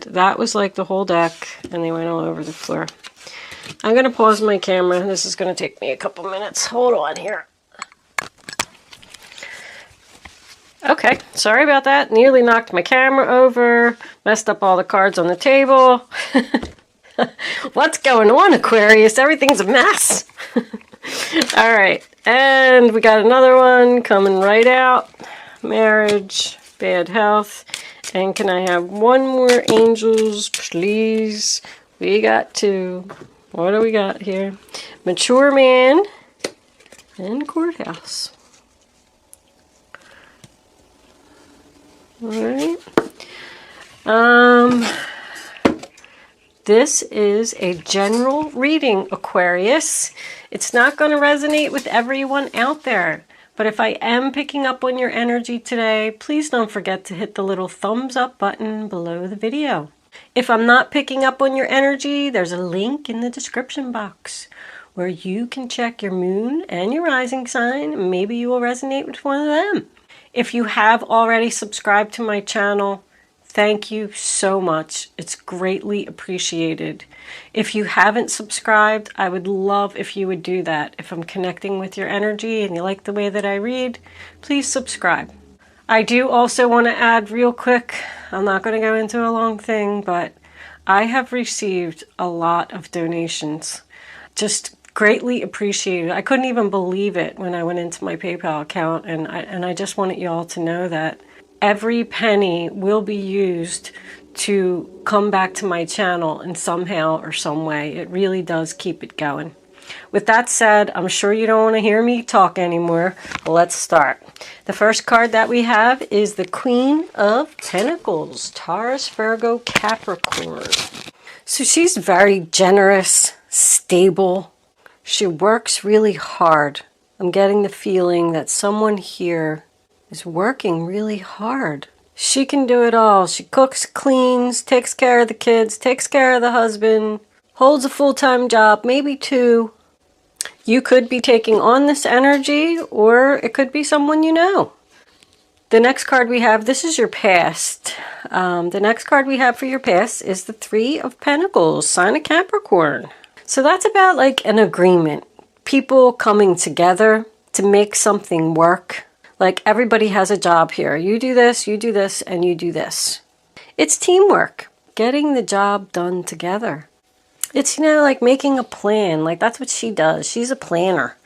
That was like the whole deck, and they went all over the floor. I'm going to pause my camera. This is going to take me a couple minutes. Hold on here. Okay, sorry about that. Nearly knocked my camera over. Messed up all the cards on the table. What's going on, Aquarius? Everything's a mess. All right, and we got another one coming right out. Marriage, bad health. And can I have one more angels, please? We got two. What do we got here? Mature man and courthouse. All right. This is a general reading, Aquarius. It's not going to resonate with everyone out there. But if I am picking up on your energy today, please don't forget to hit the little thumbs up button below the video. If I'm not picking up on your energy, there's a link in the description box where you can check your moon and your rising sign. Maybe you will resonate with one of them. If you have already subscribed to my channel, thank you so much. It's greatly appreciated. If you haven't subscribed, I would love if you would do that. If I'm connecting with your energy and you like the way that I read, please subscribe. I do also want to add real quick, I'm not going to go into a long thing, but I have received a lot of donations. Just greatly appreciated. I couldn't even believe it when I went into my PayPal account, and I just wanted you all to know that every penny will be used to come back to my channel in somehow or some way. It really does keep it going. With that said, I'm sure you don't want to hear me talk anymore. Let's start. The first card that we have is the Queen of Pentacles, Taurus, Virgo, Capricorn. So she's very generous, stable. She works really hard. I'm getting the feeling that someone here is working really hard. She can do it all. She cooks, cleans, takes care of the kids, takes care of the husband, holds a full-time job, maybe two. You could be taking on this energy, or it could be someone you know. The next card we have, this is your past. The next card we have for your past is the Three of Pentacles, sign of Capricorn. So that's about like an agreement. People coming together to make something work. Like everybody has a job here. You do this, and you do this. It's teamwork. Getting the job done together. It's, you know, like making a plan. Like that's what she does. She's a planner.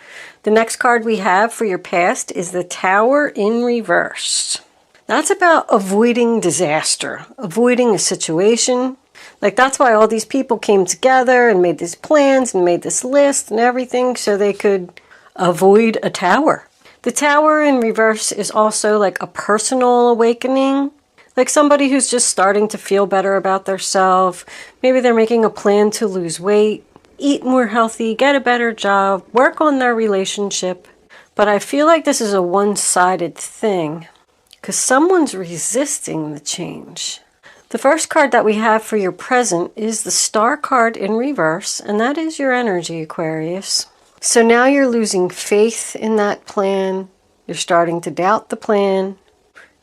The next card we have for your past is the Tower in reverse. That's about avoiding disaster, avoiding a situation. Like that's why all these people came together and made these plans and made this list and everything so they could avoid a tower. The Tower in reverse is also like a personal awakening. Like somebody who's just starting to feel better about themselves. Maybe they're making a plan to lose weight, eat more healthy, get a better job, work on their relationship. But I feel like this is a one-sided thing because someone's resisting the change. The first card that we have for your present is the Star card in reverse, and that is your energy, Aquarius. So now you're losing faith in that plan. You're starting to doubt the plan.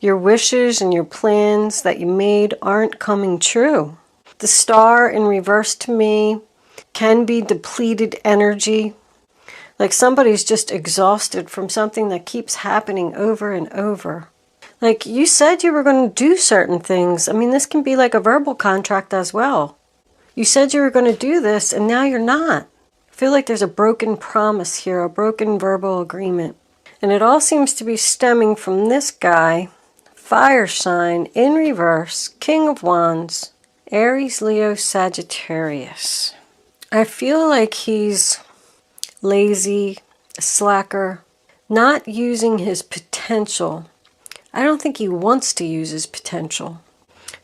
Your wishes and your plans that you made aren't coming true. The Star in reverse to me can be depleted energy. Like somebody's just exhausted from something that keeps happening over and over. Like you said you were going to do certain things. I mean, this can be like a verbal contract as well. You said you were going to do this and now you're not. I feel like there's a broken promise here, a broken verbal agreement. And it all seems to be stemming from this guy. Fire sign in reverse, King of Wands, Aries, Leo, Sagittarius. I feel like he's lazy, a slacker, not using his potential. I don't think he wants to use his potential.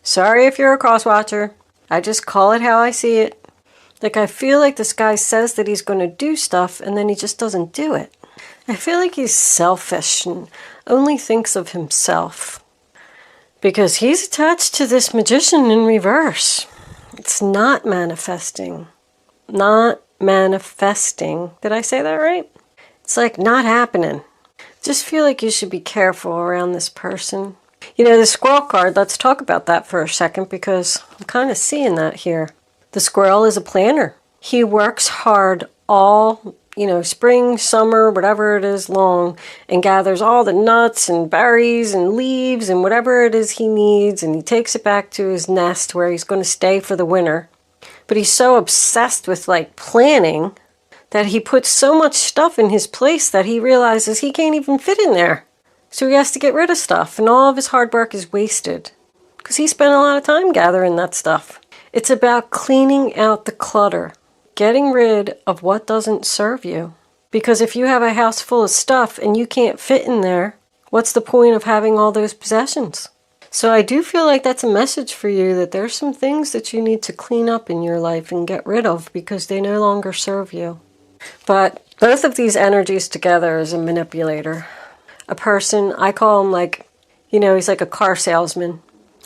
Sorry if you're a cross-watcher. I just call it how I see it. Like I feel like this guy says that he's going to do stuff and then he just doesn't do it. I feel like he's selfish and only thinks of himself. Because he's attached to this Magician in reverse. It's not manifesting. Not manifesting. Did I say that right? It's like not happening. Just feel like you should be careful around this person. You know, the squirrel card, let's talk about that for a second because I'm kind of seeing that here. The squirrel is a planner. He works hard all, spring, summer, whatever it is long, and gathers all the nuts and berries and leaves and whatever it is he needs, and he takes it back to his nest where he's going to stay for the winter. But he's so obsessed with planning that he puts so much stuff in his place that he realizes he can't even fit in there. So he has to get rid of stuff, and all of his hard work is wasted because he spent a lot of time gathering that stuff. It's about cleaning out the clutter, getting rid of what doesn't serve you. Because if you have a house full of stuff and you can't fit in there, what's the point of having all those possessions? So I do feel like that's a message for you that there's some things that you need to clean up in your life and get rid of because they no longer serve you. But both of these energies together is a manipulator. A person, I call him he's like a car salesman.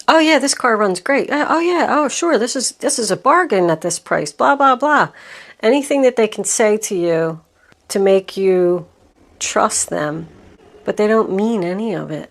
Oh yeah, this car runs great. Oh yeah, oh sure, this is a bargain at this price, blah, blah, blah. Anything that they can say to you to make you trust them, but they don't mean any of it.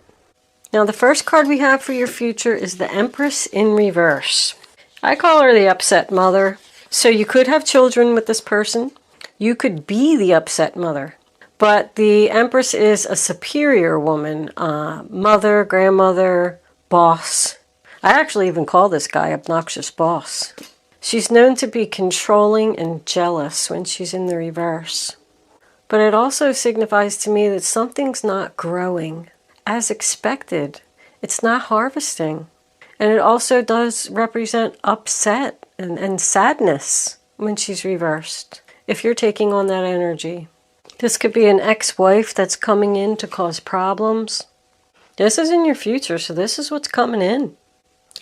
Now the first card we have for your future is the Empress in reverse. I call her the upset mother. So you could have children with this person. You could be the upset mother. But the Empress is a superior woman, mother, grandmother, boss. I actually even call this guy obnoxious boss. She's known to be controlling and jealous when she's in the reverse. But it also signifies to me that something's not growing as expected. It's not harvesting. And it also does represent upset and sadness when she's reversed, if you're taking on that energy. This could be an ex-wife that's coming in to cause problems. This is in your future, so this is what's coming in.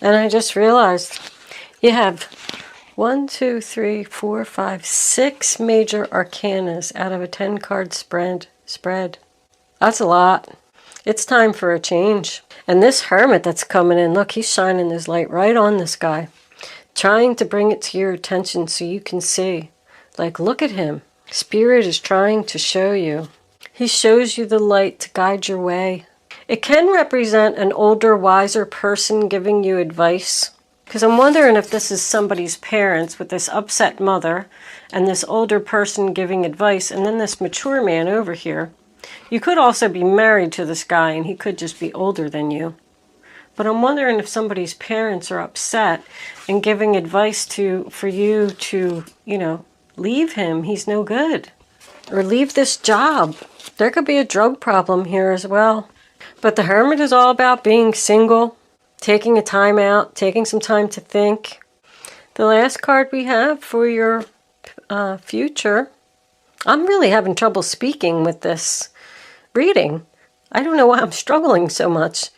And I just realized you have 1, 2, 3, 4, 5, 6 major arcanas out of a 10-card spread. That's a lot. It's time for a change. And this hermit that's coming in, look, he's shining his light right on this guy, trying to bring it to your attention so you can see. Look at him. Spirit is trying to show you. He shows you the light to guide your way. It can represent an older, wiser person giving you advice. Because I'm wondering if this is somebody's parents with this upset mother and this older person giving advice and then this mature man over here. You could also be married to this guy and he could just be older than you. But I'm wondering if somebody's parents are upset and giving advice for you to, leave him. He's no good. Or leave this job. There could be a drug problem here as well. But the Hermit is all about being single, taking a time out, taking some time to think. The last card we have for your future, I'm really having trouble speaking with this reading. I don't know why I'm struggling so much.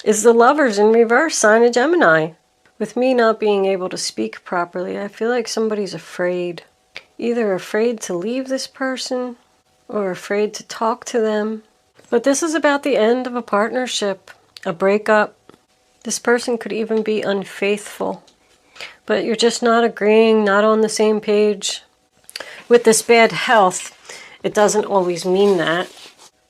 Is the Lovers in reverse, sign of Gemini. With me not being able to speak properly, I feel like somebody's afraid. Either afraid to leave this person or afraid to talk to them. But this is about the end of a partnership, a breakup. This person could even be unfaithful. But you're just not agreeing, not on the same page. With this bad health, it doesn't always mean that.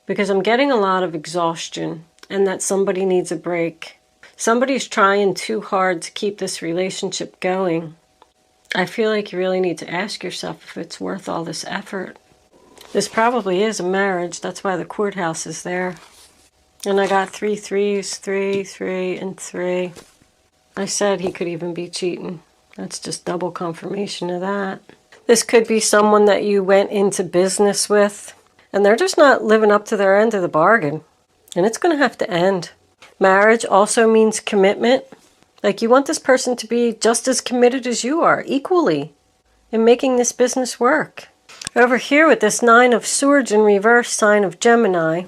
Because I'm getting a lot of exhaustion and that somebody needs a break. Somebody's trying too hard to keep this relationship going. I feel like you really need to ask yourself if it's worth all this effort. This probably is a marriage. That's why the courthouse is there. And I got 3 threes, 3, 3, and 3. I said he could even be cheating. That's just double confirmation of that. This could be someone that you went into business with, and they're just not living up to their end of the bargain. And it's going to have to end. Marriage also means commitment. Like you want this person to be just as committed as you are, equally, in making this business work. Over here with this 9 of Swords in reverse, sign of Gemini,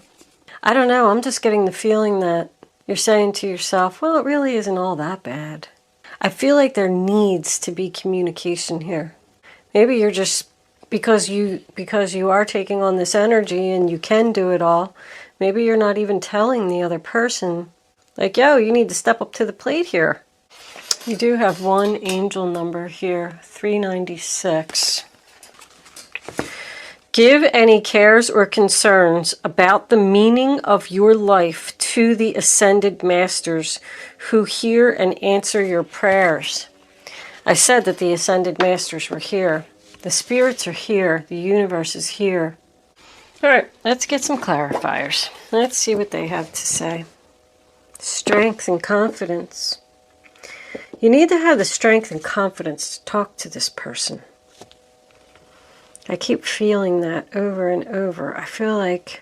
I don't know, I'm just getting the feeling that you're saying to yourself, well, it really isn't all that bad. I feel like there needs to be communication here. Maybe you're just, because you are taking on this energy and you can do it all, maybe you're not even telling the other person, like, yo, you need to step up to the plate here. You do have one angel number here, 396. Give any cares or concerns about the meaning of your life to the Ascended Masters who hear and answer your prayers. I said that the Ascended Masters were here. The spirits are here. The universe is here. All right, let's get some clarifiers. Let's see what they have to say. Strength and confidence. You need to have the strength and confidence to talk to this person. I keep feeling that over and over. I feel like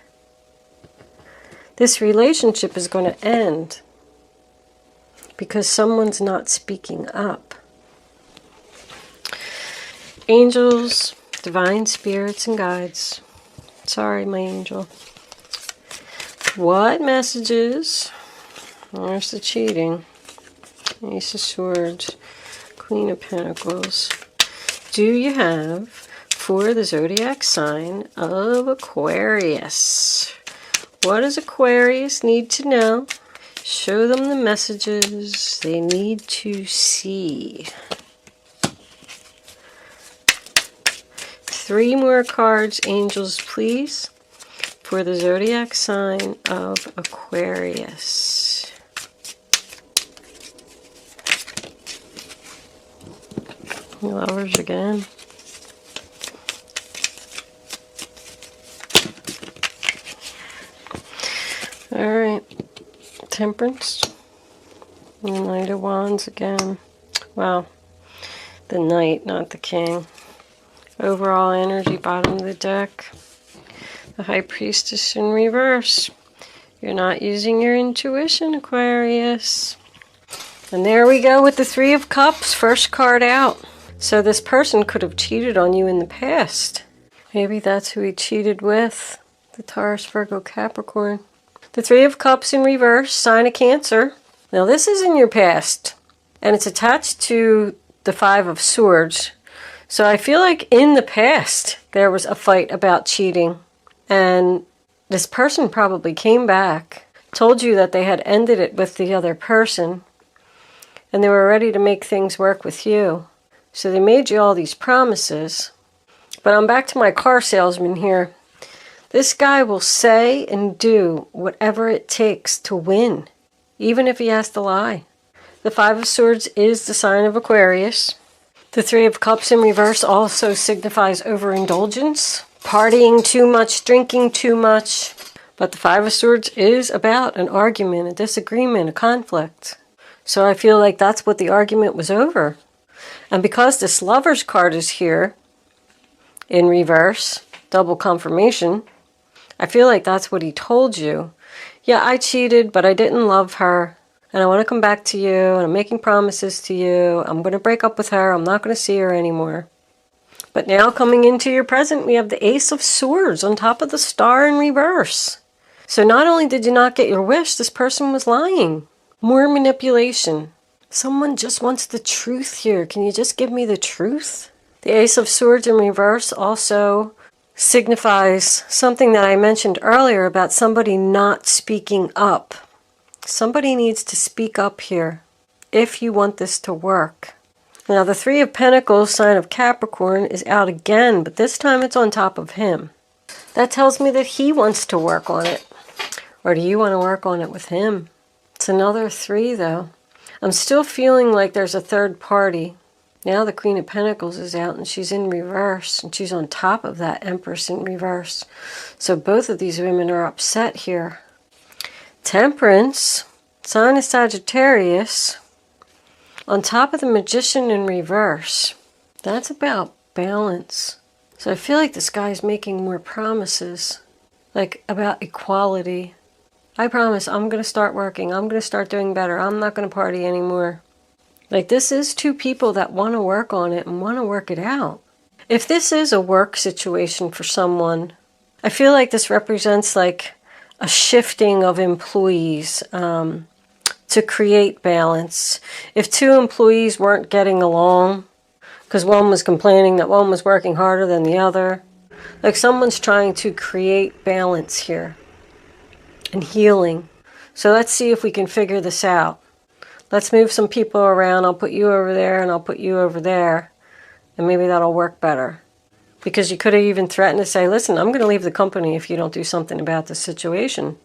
this relationship is going to end because someone's not speaking up. Angels, divine spirits, and guides. Sorry, my angel. What messages? There's the cheating. Ace of Swords, Queen of Pentacles. Do you have for the zodiac sign of Aquarius? What does Aquarius need to know? Show them the messages they need to see. 3 more cards, angels, please, for the zodiac sign of Aquarius. Lovers again. All right, Temperance, the Knight of Wands again. Wow, the Knight, not the King. Overall energy, bottom of the deck. The High Priestess in reverse. You're not using your intuition, Aquarius. And there we go with the 3 of Cups, first card out. So this person could have cheated on you in the past. Maybe that's who he cheated with, the Taurus, Virgo, Capricorn. The 3 of Cups in reverse, sign of Cancer. Now this is in your past, and it's attached to the 5 of Swords. So I feel like in the past there was a fight about cheating, and this person probably came back, told you that they had ended it with the other person, and they were ready to make things work with you. So they made you all these promises. But I'm back to my car salesman here. This guy will say and do whatever it takes to win, even if he has to lie. The 5 of Swords is the sign of Aquarius. The 3 of Cups in reverse also signifies overindulgence, partying too much, drinking too much. But the 5 of Swords is about an argument, a disagreement, a conflict. So I feel like that's what the argument was over. And because this Lover's card is here in reverse, double confirmation, I feel like that's what he told you. Yeah, I cheated, but I didn't love her. And I want to come back to you, and I'm making promises to you. I'm going to break up with her. I'm not going to see her anymore. But now coming into your present, we have the Ace of Swords on top of the Star in reverse. So not only did you not get your wish, this person was lying. More manipulation. Someone just wants the truth here. Can you just give me the truth? The Ace of Swords in reverse also signifies something that I mentioned earlier about somebody not speaking up. Somebody needs to speak up here if you want this to work. Now the 3 of Pentacles, sign of Capricorn, is out again, but this time it's on top of him. That tells me that he wants to work on it. Or do you want to work on it with him? It's another 3 though. I'm still feeling like there's a third party. Now the Queen of Pentacles is out and she's in reverse, and she's on top of that Empress in reverse. So both of these women are upset here. Temperance, sign of Sagittarius, on top of the Magician in reverse. That's about balance. So I feel like this guy's making more promises, like about equality. I promise I'm going to start working. I'm going to start doing better. I'm not going to party anymore. Like this is 2 people that want to work on it and want to work it out. If this is a work situation for someone, I feel like this represents like a shifting of employees to create balance. If 2 employees weren't getting along because one was complaining that one was working harder than the other, like someone's trying to create balance here and healing. So let's see if we can figure this out. Let's move some people around. I'll put you over there and I'll put you over there, and maybe that'll work better. Because you could have even threatened to say, listen, I'm going to leave the company if you don't do something about the situation.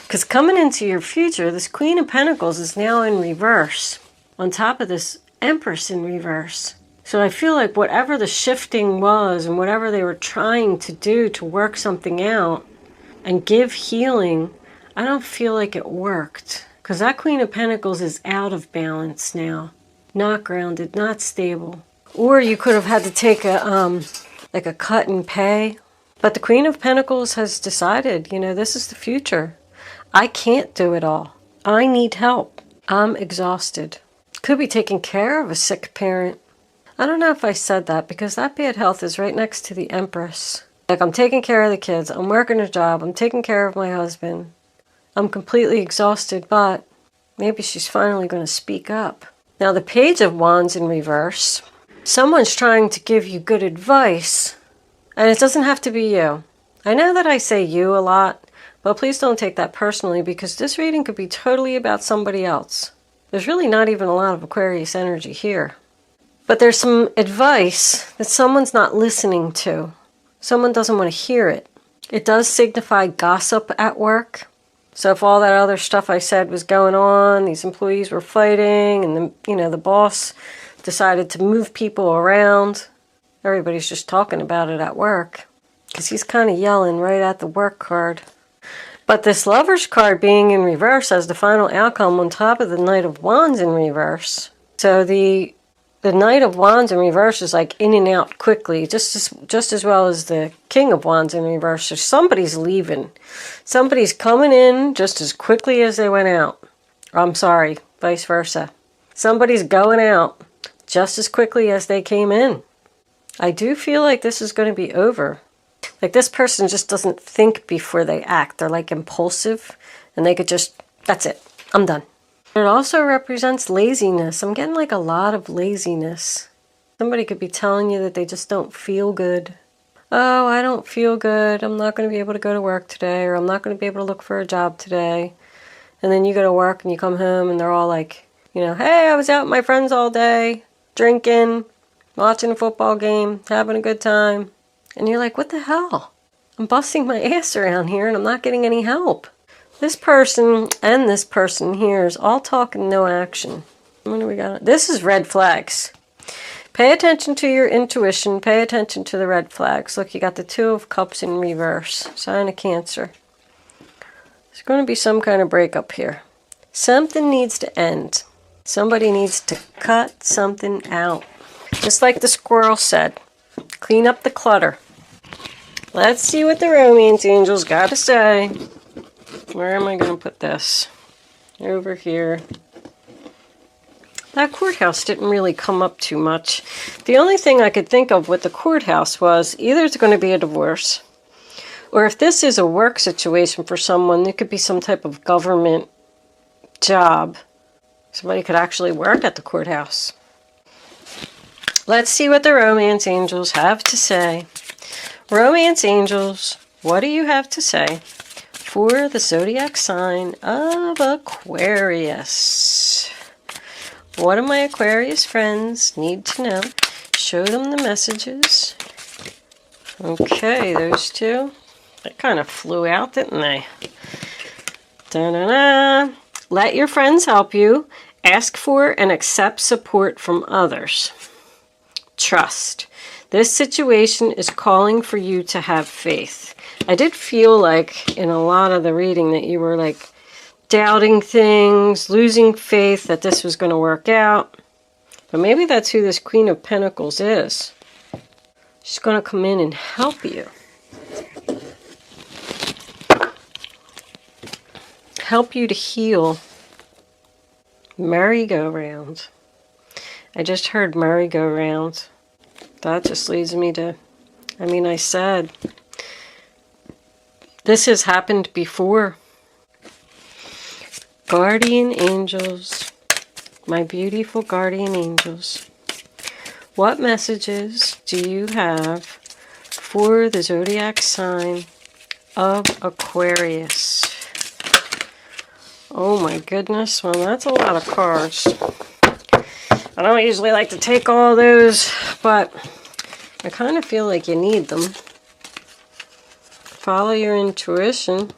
Because coming into your future, this Queen of Pentacles is now in reverse, on top of this Empress in reverse. So I feel like whatever the shifting was and whatever they were trying to do to work something out and give healing, I don't feel like it worked. Because that Queen of Pentacles is out of balance now. Not grounded, not stable. Or you could have had to take a like a cut in pay. But the Queen of Pentacles has decided, this is the future. I can't do it all. I need help. I'm exhausted. Could be taking care of a sick parent. I don't know if I said that because that bad health is right next to the Empress. Like, I'm taking care of the kids. I'm working a job. I'm taking care of my husband. I'm completely exhausted, but maybe she's finally going to speak up. Now, the Page of Wands in reverse. Someone's trying to give you good advice, and it doesn't have to be you. I know that I say you a lot, but please don't take that personally because this reading could be totally about somebody else. There's really not even a lot of Aquarius energy here. But there's some advice that someone's not listening to. Someone doesn't want to hear it. It does signify gossip at work. So if all that other stuff I said was going on, these employees were fighting, and the boss decided to move people around, everybody's just talking about it at work. Because he's kind of yelling right at the work card. But this Lover's card being in reverse as the final outcome on top of the Knight of Wands in reverse. So the Knight of Wands in reverse is like in and out quickly, just as well as the King of Wands in reverse. So somebody's leaving. Somebody's coming in just as quickly as they went out. I'm sorry, vice versa. Somebody's going out just as quickly as they came in. I do feel like this is going to be over. Like, this person just doesn't think before they act. They're like impulsive, and they could just, that's it, I'm done. It also represents laziness. I'm getting like a lot of laziness. Somebody could be telling you that they just don't feel good. Oh, I don't feel good. I'm not going to be able to go to work today, or I'm not going to be able to look for a job today. And then you go to work and you come home and they're all like, hey, I was out with my friends all day, drinking, watching a football game, having a good time. And you're like, what the hell? I'm busting my ass around here and I'm not getting any help. This person and this person here is all talk and no action. What do we got? This is red flags. Pay attention to your intuition. Pay attention to the red flags. Look, you got the Two of Cups in reverse. Sign of Cancer. There's going to be some kind of breakup here. Something needs to end. Somebody needs to cut something out. Just like the squirrel said. Clean up the clutter. Let's see what the romance angels got to say. Where am I going to put this? Over here. That courthouse didn't really come up too much. The only thing I could think of with the courthouse was either it's going to be a divorce, or if this is a work situation for someone, it could be some type of government job. Somebody could actually work at the courthouse. Let's see what the romance angels have to say. Romance angels, what do you have to say for the zodiac sign of Aquarius? What do my Aquarius friends need to know? Show them the messages. Okay, those two. They kind of flew out, didn't they? Da-da-da. Let your friends help you. Ask for and accept support from others. Trust. This situation is calling for you to have faith. I did feel like in a lot of the reading that you were like doubting things, losing faith that this was going to work out. But maybe that's who this Queen of Pentacles is. She's going to come in and help you. Help you to heal. Merry-go-round. I just heard merry-go-round. That just leads me to, I said, this has happened before. Guardian angels, my beautiful guardian angels, what messages do you have for the zodiac sign of Aquarius? Oh my goodness, well that's a lot of cards. I don't usually like to take all those, but I kind of feel like you need them. Follow your intuition.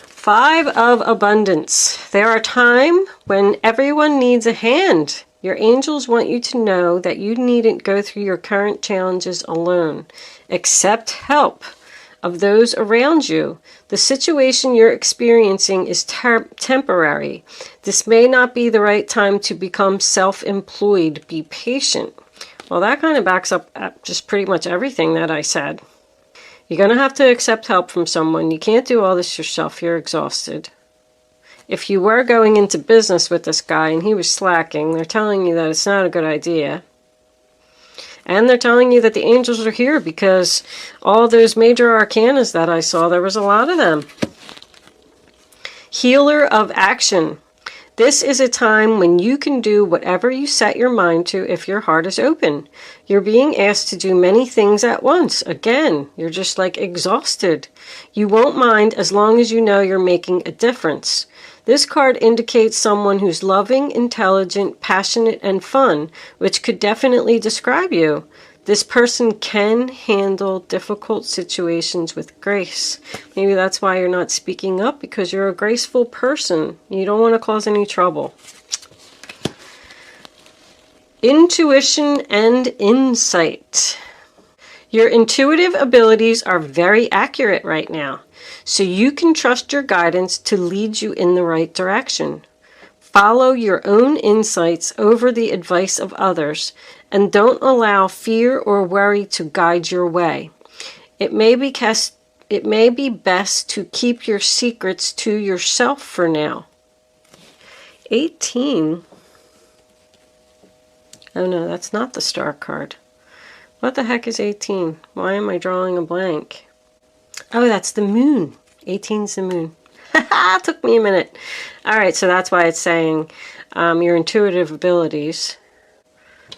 5 of Abundance. There are times when everyone needs a hand. Your angels want you to know that you needn't go through your current challenges alone. Accept help of those around you. The situation you're experiencing is temporary. This may not be the right time to become self-employed. Be patient. Well, that kind of backs up just pretty much everything that I said. You're going to have to accept help from someone. You can't do all this yourself. You're exhausted. If you were going into business with this guy and he was slacking, they're telling you that it's not a good idea. And they're telling you that the angels are here because all those major arcanas that I saw, there was a lot of them. Healer of action. This is a time when you can do whatever you set your mind to if your heart is open. You're being asked to do many things at once. Again, you're just like exhausted. You won't mind as long as you know you're making a difference. This card indicates someone who's loving, intelligent, passionate, and fun, which could definitely describe you. This person can handle difficult situations with grace. Maybe that's why you're not speaking up, because you're a graceful person. You don't want to cause any trouble. Intuition and insight. Your intuitive abilities are very accurate right now, so you can trust your guidance to lead you in the right direction. Follow your own insights over the advice of others, and don't allow fear or worry to guide your way. It may be best to keep your secrets to yourself for now. 18. Oh no, that's not the star card. What the heck is 18? Why am I drawing a blank? Oh, that's the moon. 18's the moon. It took me a minute. All right, so that's why it's saying your intuitive abilities.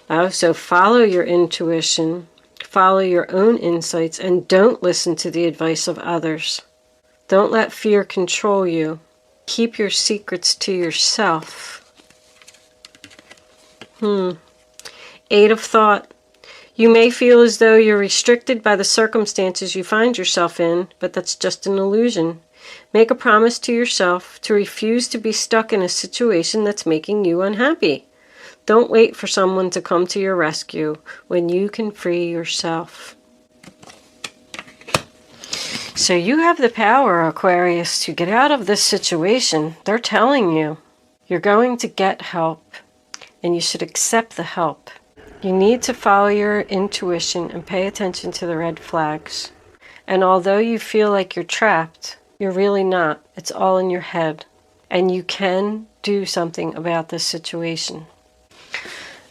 Oh, so follow your intuition, follow your own insights, and don't listen to the advice of others. Don't let fear control you. Keep your secrets to yourself. 8 of Thought. You may feel as though you're restricted by the circumstances you find yourself in, but that's just an illusion. Make a promise to yourself to refuse to be stuck in a situation that's making you unhappy. Don't wait for someone to come to your rescue when you can free yourself. So you have the power, Aquarius, to get out of this situation. They're telling you you're going to get help, and you should accept the help. You need to follow your intuition and pay attention to the red flags. And although you feel like you're trapped, you're really not. It's all in your head. And you can do something about this situation.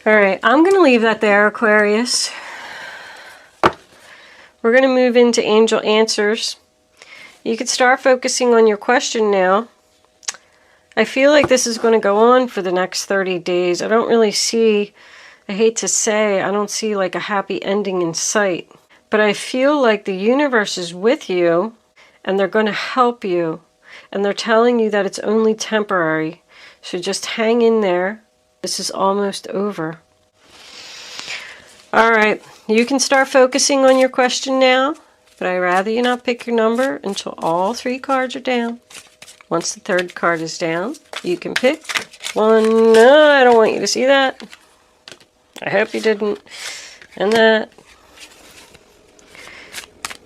All right, I'm going to leave that there, Aquarius. We're going to move into angel answers. You could start focusing on your question now. I feel like this is going to go on for the next 30 days. I don't really see, I hate to say, I don't see like a happy ending in sight. But I feel like the universe is with you, and they're going to help you. And they're telling you that it's only temporary. So just hang in there. This is almost over. All right, you can start focusing on your question now, but I'd rather you not pick your number until all 3 cards are down. Once the 3rd card is down, you can pick one. No, I don't want you to see that. I hope you didn't. And that.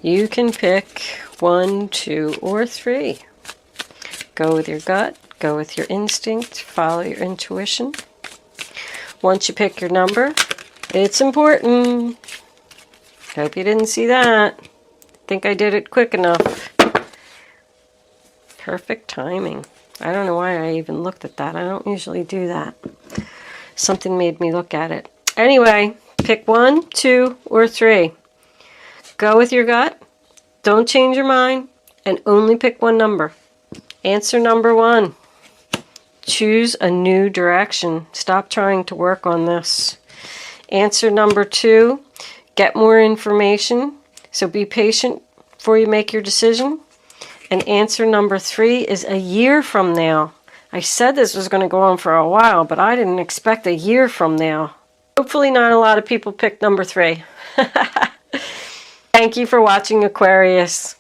You can pick 1, 2, or 3. Go with your gut. Go with your instinct. Follow your intuition. Once you pick your number, it's important. Hope you didn't see that. Think I did it quick enough. Perfect timing. I don't know why I even looked at that. I don't usually do that. Something made me look at it. Anyway, pick 1, 2, or 3. Go with your gut. Don't change your mind. And only pick one number. Answer number 1. Choose a new direction. Stop trying to work on this. Answer number 2. Get more information. So be patient before you make your decision. And answer number 3 is a year from now. I said this was going to go on for a while, but I didn't expect a year from now. Hopefully not a lot of people picked number 3. Thank you for watching, Aquarius.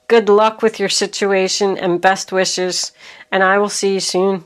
Good luck with your situation and best wishes, and I will see you soon.